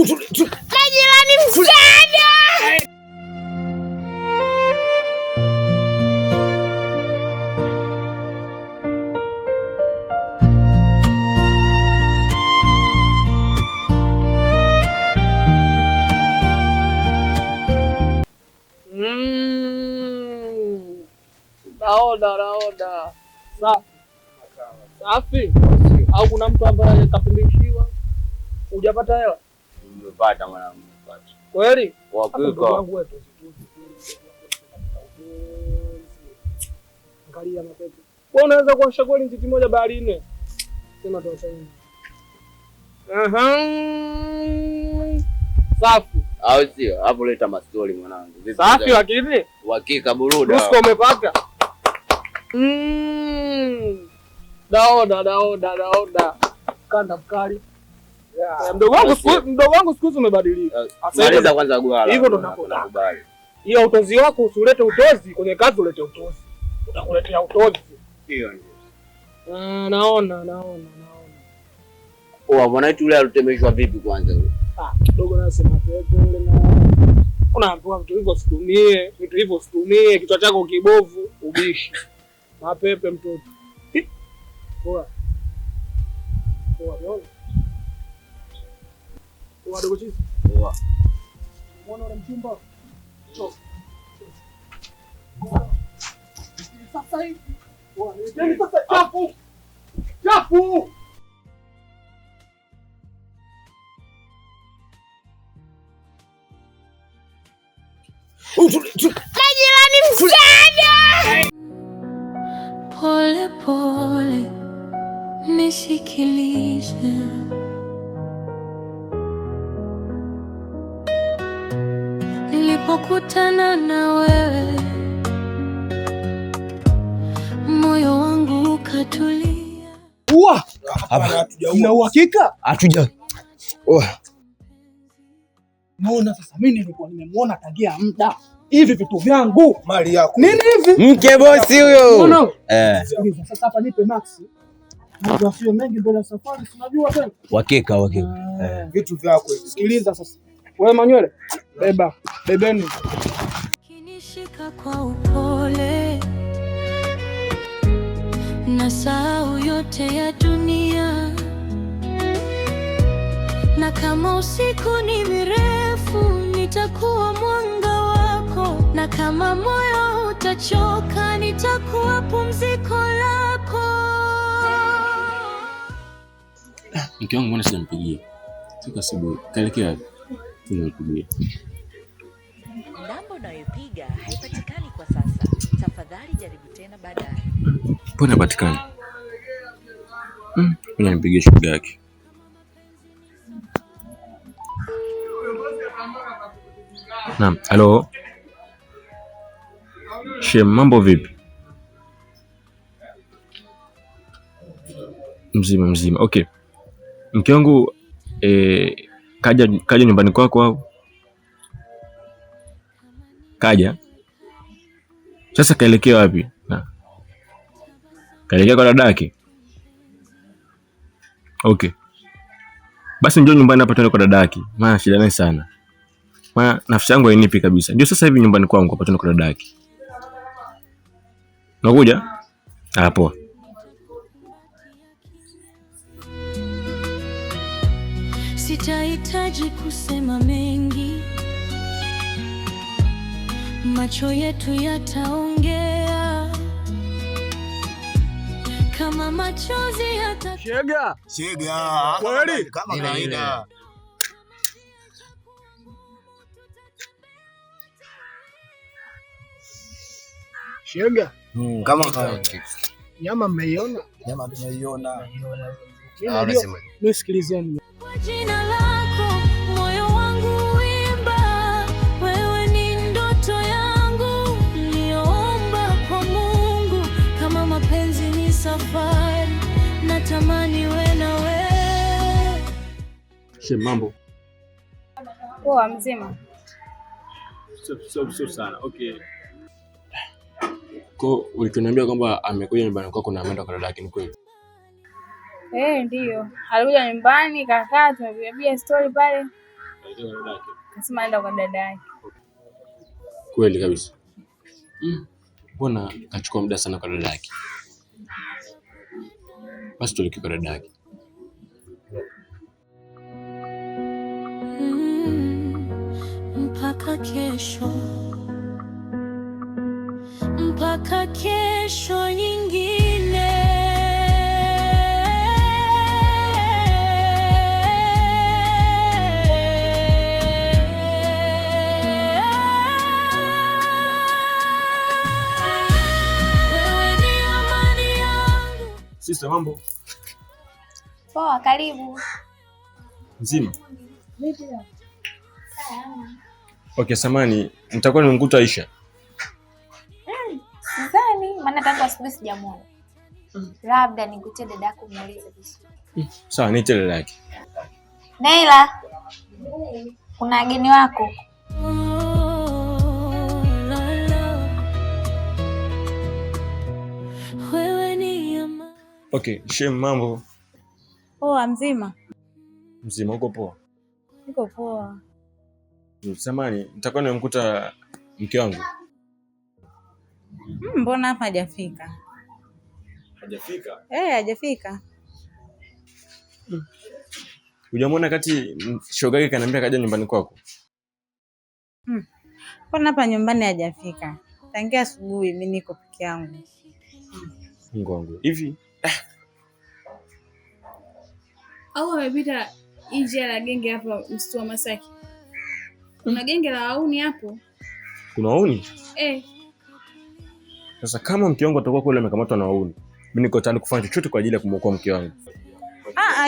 Majirani msaada! Naoda. Safi. Au kuna mtu ambaye kapindishiwa? Hujapata hela? Nimepata mwanangu, nimepata. Kweli? Wakiko. Angalia mapepe. Wewe unaweza kuosha goli njiti moja bahari nne. Sema tu sasa hivi. Safi. Au sio? Hapo leta mastori mwanangu. Safi lakini? Hakika buruda. Usko umepata? Daoda. Kanda mkali. Mdogo wangu siku hizi umebadilika. Maliza kwanza gwala. Hivyo ndo nakubali. Hiyo utozi wako usilete utozi kwenye kazi, ulete utozi. Utakuletea utozi. Hiyo ndio. Naona. Bwana wetu yule alitemeshwa vipi kwanza yule? Dogo nasema pepe yule na unaambiwa vitu hivyo situmie, kichwa chako kibovu ubishi. Mapepe mtoto. Poa. Dogo chizi. Poa. Muone ule mchumba. Sasa hivi. Ni sasa chafu. Majirani msaada! Pole pole nisikilize, nilipokutana na wewe moyo wangu ukatulia. Una uhakika? Hatuja. Naona sasa mimi nilikuwa nimemuona tangia muda. Hivi vitu vyangu, mali yako. Nini hivi? Mke bosi huyo. No. Sasa hapa nipe Max. Mambo sio mengi mbele ya safari, unajua tena. Hakika. Vitu vyako hivi. Sikiliza sasa. Wewe Manywele, bebeni. Kinishika kwa upole, na sahau yote ya dunia, na kama usiku ni mrefu nitakuwa mwanga wako, na kama moyo utachoka nitakuwa pumziko lako. Mke wangu mbona sijampigia? Toka asubuhi. Kaelekea wapi? Nimempigia. Namba unayopiga haipatikani kwa sasa. Tafadhali jaribu tena baadaye. Mbona haipatikani? Ngoja nimpigie shughuli yake. Naam, halo. Shem, mambo vipi? Mzima. Okay. Mke wangu kaja nyumbani kwako au? Kaja. Sasa kaelekea wapi? Kaelekea kwa dadake. Okay. Basi njoo nyumbani hapa tuende kwa dadake. Maana shida naye sana. Maana nafsi yangu hainipi kabisa. Ndio sasa hivi nyumbani kwangu hapa tuende kwa dadake. Unakuja? Poa. Sitahitaji kusema mengi, macho yetu yataongea. Kama machozi yata Shega. Kweli? Kama kawaida. Shega. Kama kawaida. Nyama mmeiona? Nyama tumeiona. Nisikilizeni. Kwa jina lako moyo wangu uimba, wewe ni ndoto yangu niliyoomba kwa Mungu. Kama mapenzi ni safari, natamani wewe na wewe. Shem, mambo? Poa, mzima. So sana. Okay. Kwa ulikoniambia kwamba amekuja nyumbani kwako na ameenda kwa dadake, ni kweli? Ndio. Alikuja nyumbani kakaa tumepiga story pale. Nasema aenda kwa dada yake. Kweli kabisa. Mbona kachukua muda sana kwa dada yake? Basi tuliki kwa dada yake. Mpaka kesho. Mpaka kesho nyingine. Sister, mambo? Poa, karibu. Mzima? Okay, samani, nitakuwa nimemkuta Aisha. Sidhani, maana tangu asubuhi sijamuona. Labda nikutie dada yako muulize vizuri. Sawa, niite dada yake. Naila. Kuna wageni wako. Okay, Shem, mambo? Poa, mzima? Mzima, uko poa? Niko poa. Samani, nitakuwa nimemkuta mke wangu. Mbona hapa hajafika? Hajafika? Hajafika. Hujamwona kati shoga yake kaniambia kaja nyumbani kwako? Mbona hapa nyumbani hajafika? Tangia asubuhi mimi niko peke yangu. Mungu wangu. Hivi Au amepita nje ya genge hapa msitu wa Masaki. Kuna genge la wauni hapo. Kuna wauni? Sasa kama mke wangu atakuwa kule amekamatwa na wauni, mimi niko tayari kufanya chochote kwa ajili ya kumwokoa mke wangu.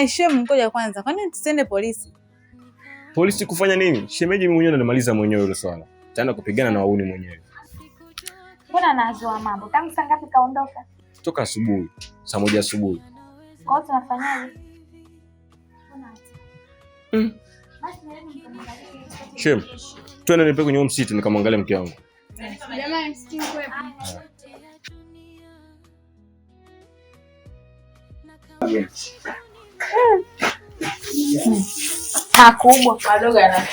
Shem, ngoja kwanza. Kwa nini tusende polisi? Polisi kufanya nini? Shemeji mimi mwenyewe namaliza mwenyewe hilo swala. Tena kupigana na wauni mwenyewe. Mbona anazoa mambo? Tangu saa ngapi kaondoka? Toka asubuhi, saa 1 asubuhi. Kwa hiyo tunafanyaje? Shem, twende nipe kwenye msitu nikamwangalia mke wangu. Jamani, msitu kwepo. Makubwa madogo yana.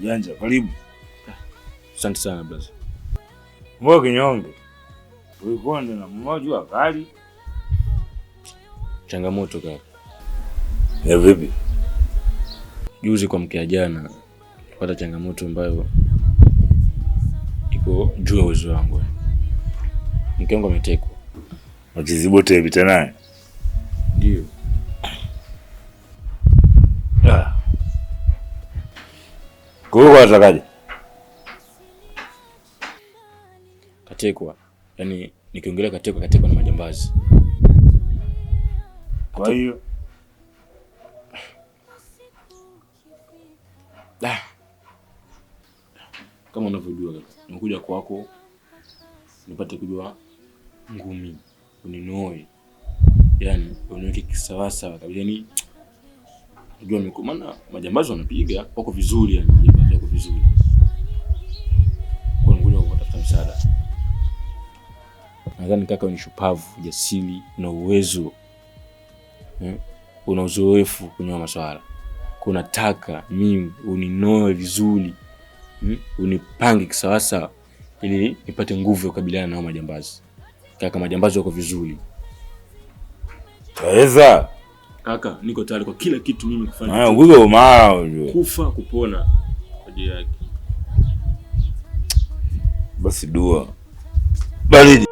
Janja, karibu. Asante sana brother. Mbona kinyonge? Ulikuwa na mmoja wa kali. Changamoto kaka. Ya vipi? Juzi kwa mkia jana nilipata changamoto ambayo iko juu ya uwezo wangu. Mke wangu ametekwa. Wachizibote vita naye. Ndio. Kwa hiyo atakaje? Katekwa. Yaani nikiongelea katekwa na majambazi. Kwa hiyo kama unavyojua kaka, nimekuja kwako nipate kujua ngumi, uninoe. Yaani uniweke kisawa sawa kabisa. Yaani Unajua maana majambazi wanapiga wako vizuri, yani majambazi wako vizuri. Kwa nini kutafuta msaada? Nadhani kaka ni shupavu, jasiri na uwezo. Una uzoefu kwenye masuala. Kuna taka mimi uninoe vizuri. Unipange kisawasawa ili nipate nguvu ya kukabiliana na majambazi. Kaka, majambazi wako vizuri. Taweza? Kaka, niko tayari kwa kila kitu mimi kufanya. Nguzo mara unajua. Kufa kupona kwa ajili yake. Basi dua. Baridi.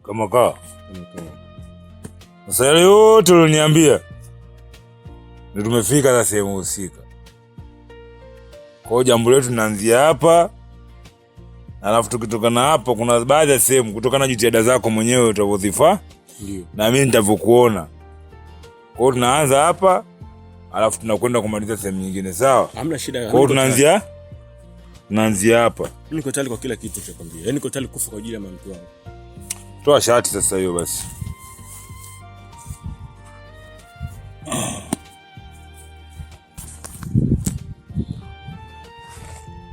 Kama kaa. Sasa yale yote uliniambia ndio tumefika sasa sehemu husika. Kwa hiyo jambo letu linaanzia hapa Alafu tukitokana hapo kuna baadhi ya sehemu kutokana na jitihada zako mwenyewe utavozifaa. Ndio. Na mimi nitavyokuona. Kwa hiyo tunaanza hapa, alafu tunakwenda kumaliza sehemu nyingine, sawa? Hamna shida. Kwa hiyo tunaanzia hapa. Mimi niko tayari kwa kila kitu cha kwambia. Yaani niko tayari kufa kwa ajili ya mtu wangu. Toa shati sasa hiyo basi.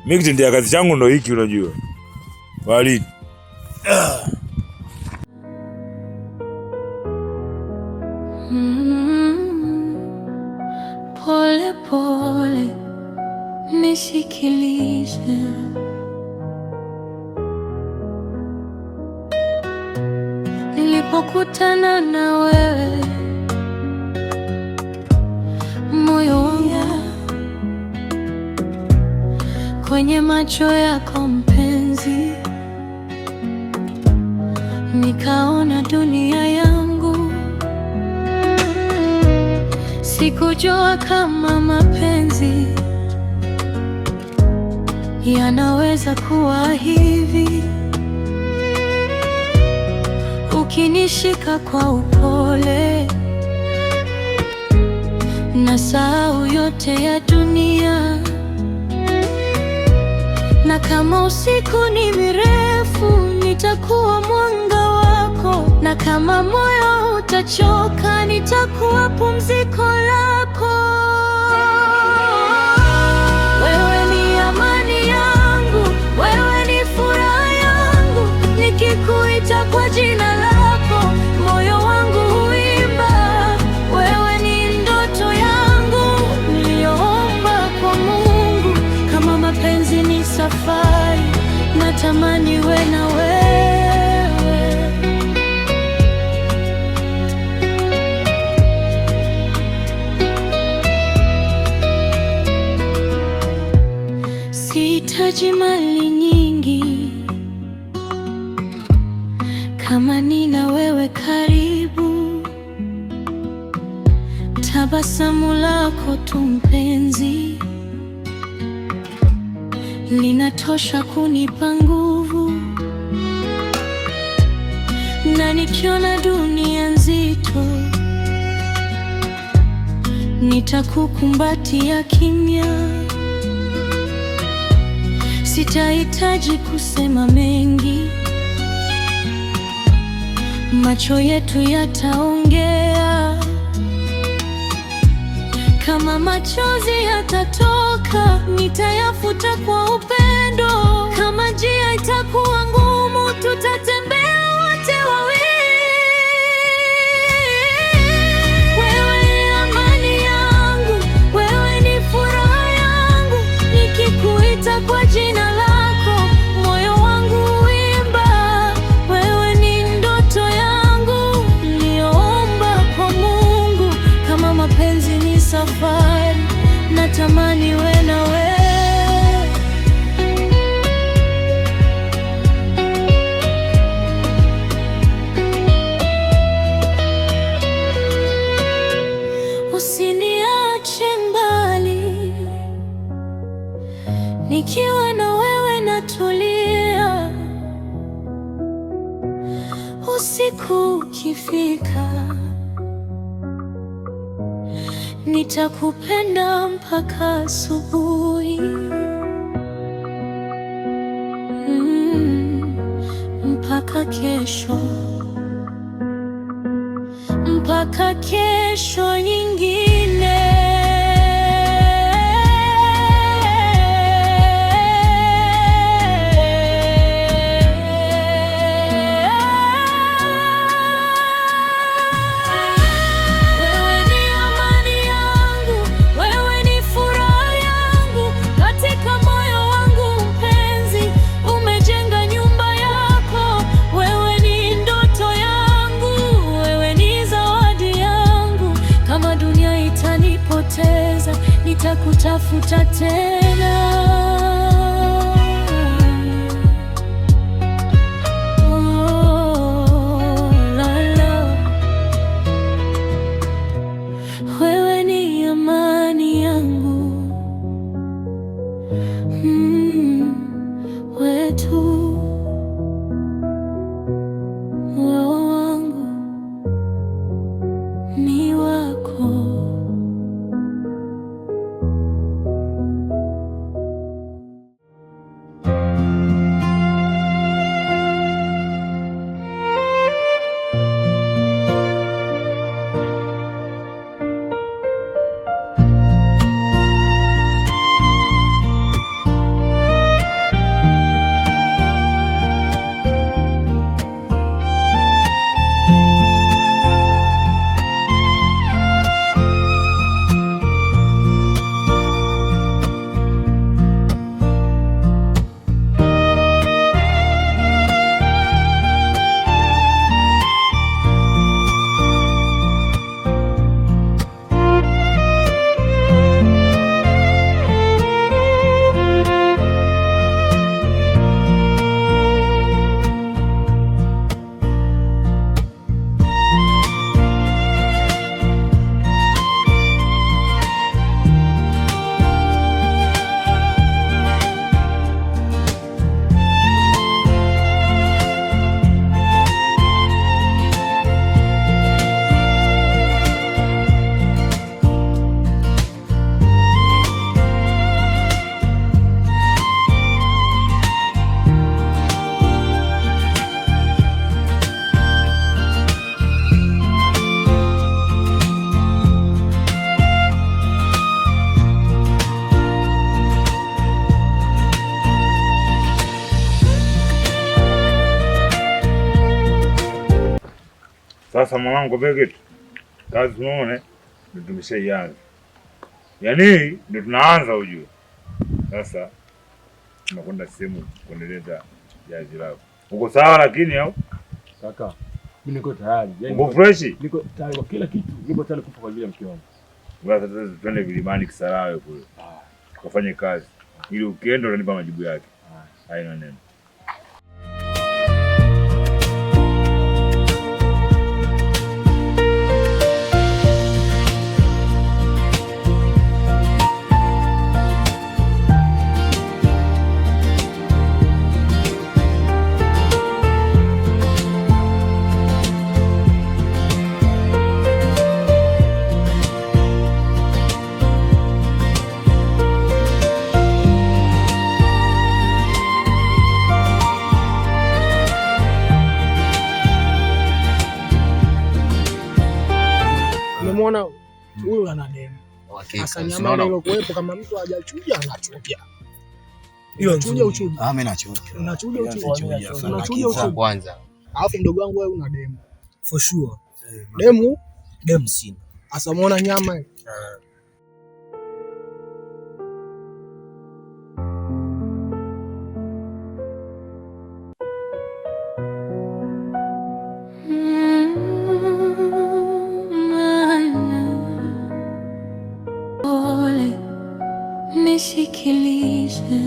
Mimi kitendea kazi changu ndo hiki unajua. Walid. Pole pole nisikilize, nilipokutana na wewe moyo wangu kwenye macho yako mpenzi, nikaona dunia yangu. Sikujua kama mapenzi yanaweza kuwa hivi, ukinishika kwa upole nasahau yote ya dunia. Na kama usiku ni mrefu, nitakuwa mwanga wako, na kama moyo utachoka, nitakuwa pumziko lako. Wewe ni amani yangu, wewe ni furaha yangu, nikikuita kwa jina lako moyo wangu huimba. Wewe ni ndoto yangu niliyoomba kwa Mungu, kama mapenzi ni safari, natamani we na wewe. Sihitaji mali nyingi, kama nina wewe karibu. Tabasamu lako tu mpenzi, linatosha kunipa nguvu. Na nikiona dunia nzito, nitakukumbatia kimya. Sitahitaji kusema mengi, macho yetu yataongea. Kama machozi yatatoka, nitayafuta kwa upendo. Kama njia itakuwa ngumu, tutatembea wote wawili. Wewe ni amani yangu, wewe ni furaha yangu, nikikuita kwa jina lako moyo wangu huimba. Wewe ni ndoto yangu niliyoomba kwa Mungu, kama mapenzi ni safari, natamani we na wewe. Usiniache mbali, nikiwa na wewe natulia. Usiku ukifika, nitakupenda mpaka asubuhi. Mpaka kesho, mpaka kesho nyingine. Wewe ni amani yangu, wewe ni furaha yangu, katika moyo wangu mpenzi, umejenga nyumba yako. Wewe ni ndoto yangu, wewe ni zawadi yangu. Kama dunia itanipoteza, nitakutafuta tena. Wewe ni amani yangu, wetu. Sasa mwanangu, kitu kazi tunaone ndio tumeshaianza, yaani ndio tunaanza ujue. Sasa tunakwenda sehemu kuendeleza jazi lako. Uko sawa lakini au? Kaka, mimi niko tayari. Uko fresh? Niko tayari kwa kila kitu. Niko tayari kufa kwa ajili ya mke wangu. Sasa twende vilimani Kisarawe kule. Tukafanye kazi. Ili ukienda unanipa majibu yake. Haina neno. Umeona huyu ana demu. Sasa nyama ile iliyokuwepo kama mtu hajachuja anachuja. Hiyo chuja uchuja. Ah, mimi nachuja. Unachuja uchuja. Unachuja uchuja kwanza. Alafu mdogo wangu wewe una demu. For sure. Demu sina. Sasa umeona nyama ile? Nisikilize,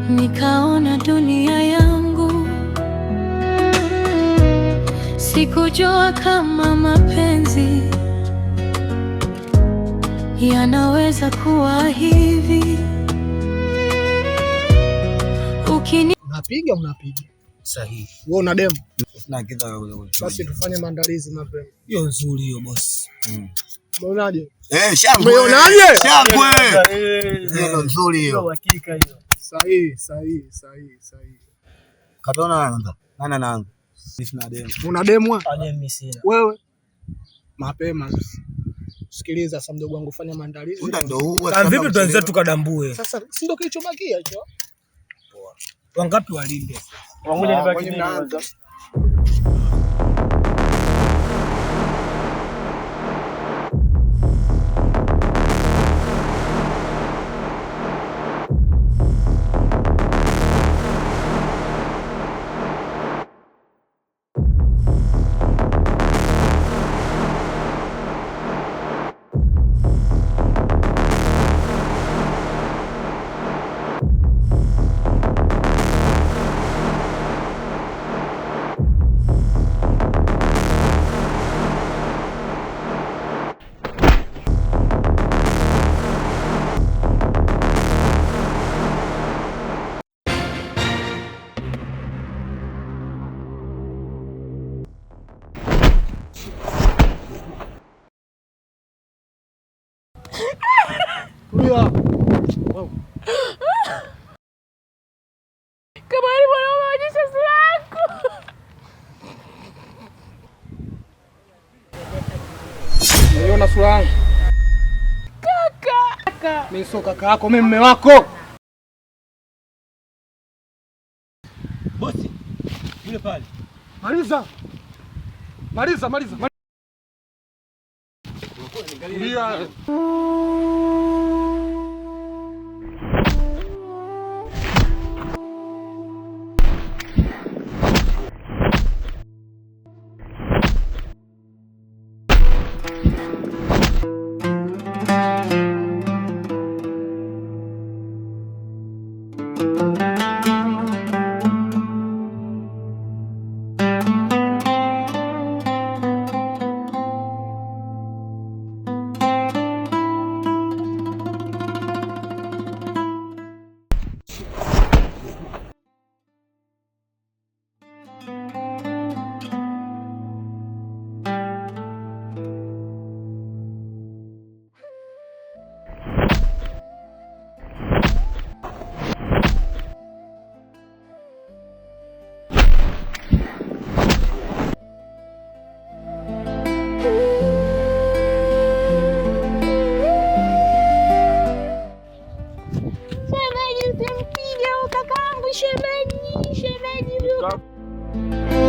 nikaona dunia yangu, sikujua kama mapenzi yanaweza kuwa hivi. Unapiga sahihi. Wewe una demu? Sina kitu cha kuuliza. Basi tufanye maandalizi mapema. Hiyo nzuri hiyo boss. Umeonaje? Shangwe. Umeonaje? Shangwe. Hiyo nzuri hiyo. Hiyo hakika hiyo. Sahihi. Katona anaanza. Nani anaanza? Sina demu. Una demu? Demu sina. Wewe? Mapema sasa. Sikiliza sasa mdogo wangu, fanya maandalizi. Ndio huo. Sasa vipi tuanze tukadambue? Sasa si ndio kilichobakia hicho? Poa. Wangapi walinde sasa? Wangoja nibaki kwanza. Kama mwanaume onyesha sura yako. Unaona sura yangu? Kaka. Mimi sio kaka yako, mimi mume wako. Bosi, yule pale. Maliza. Shemeji, usimpiga kakaangu shemeji. Kaka.